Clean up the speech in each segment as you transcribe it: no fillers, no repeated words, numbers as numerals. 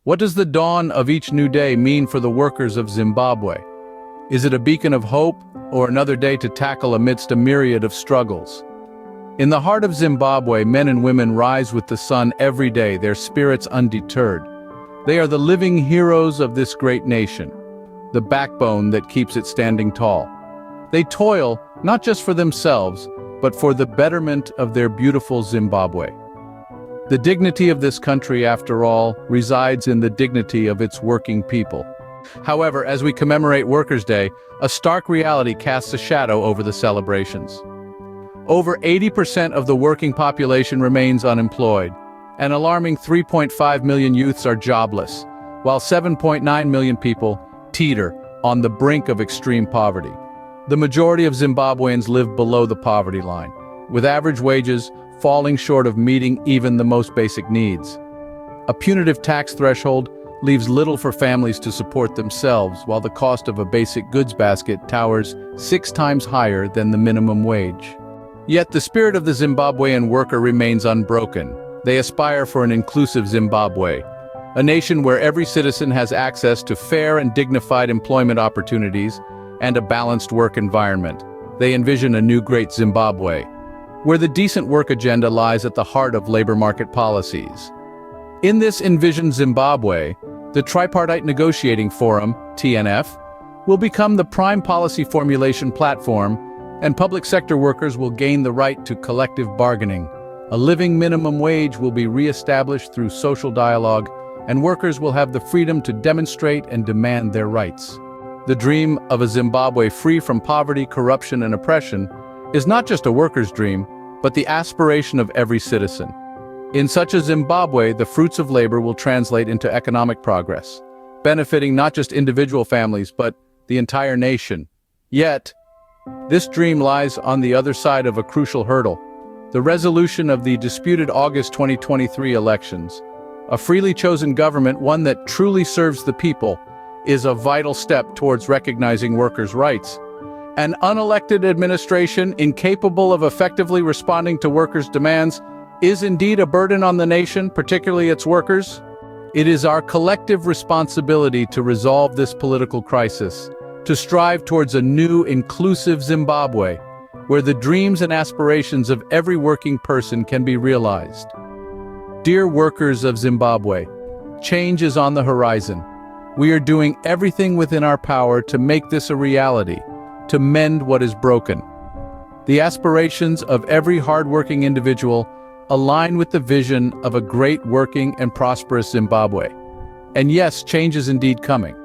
What does the dawn of each new day mean for the workers of Zimbabwe? Is it a beacon of hope or another day to tackle amidst a myriad of struggles? In the heart of Zimbabwe, men and women rise with the sun every day, their spirits undeterred. They are the living heroes of this great nation, the backbone that keeps it standing tall. They toil not just for themselves, but for the betterment of their beautiful Zimbabwe. The dignity of this country, after all, resides in the dignity of its working people. However, as we commemorate Workers' Day, a stark reality casts a shadow over the celebrations. Over 80% of the working population remains unemployed. An alarming 3.5 million youths are jobless, while 7.9 million people teeter on the brink of extreme poverty. The majority of Zimbabweans live below the poverty line, with average wages falling short of meeting even the most basic needs. A punitive tax threshold leaves little for families to support themselves, while the cost of a basic goods basket towers 6 times higher than the minimum wage. Yet the spirit of the Zimbabwean worker remains unbroken. They aspire for an inclusive Zimbabwe, a nation where every citizen has access to fair and dignified employment opportunities and a balanced work environment. They envision a new great Zimbabwe, where the decent work agenda lies at the heart of labor market policies. In this envisioned Zimbabwe, the Tripartite Negotiating Forum, TNF, will become the prime policy formulation platform, and public sector workers will gain the right to collective bargaining. A living minimum wage will be re-established through social dialogue, and workers will have the freedom to demonstrate and demand their rights. The dream of a Zimbabwe free from poverty, corruption, and oppression is not just a worker's dream, but the aspiration of every citizen. In such a Zimbabwe, the fruits of labor will translate into economic progress, benefiting not just individual families, but the entire nation. Yet, this dream lies on the other side of a crucial hurdle: the resolution of the disputed August 2023 elections. A freely chosen government, one that truly serves the people, is a vital step towards recognizing workers' rights. An unelected administration incapable of effectively responding to workers' demands is indeed a burden on the nation, particularly its workers. It is our collective responsibility to resolve this political crisis, to strive towards a new, inclusive Zimbabwe, where the dreams and aspirations of every working person can be realized. Dear workers of Zimbabwe, change is on the horizon. We are doing everything within our power to make this a reality, to mend what is broken. The aspirations of every hardworking individual align with the vision of a great, working, and prosperous Zimbabwe. And yes, change is indeed coming.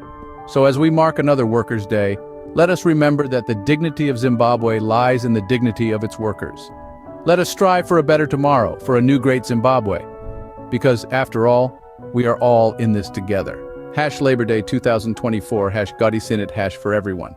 So as we mark another Workers' Day, let us remember that the dignity of Zimbabwe lies in the dignity of its workers. Let us strive for a better tomorrow, for a new great Zimbabwe. Because, after all, we are all in this together. #Labor Day 2024, #GoddySinit, #for everyone.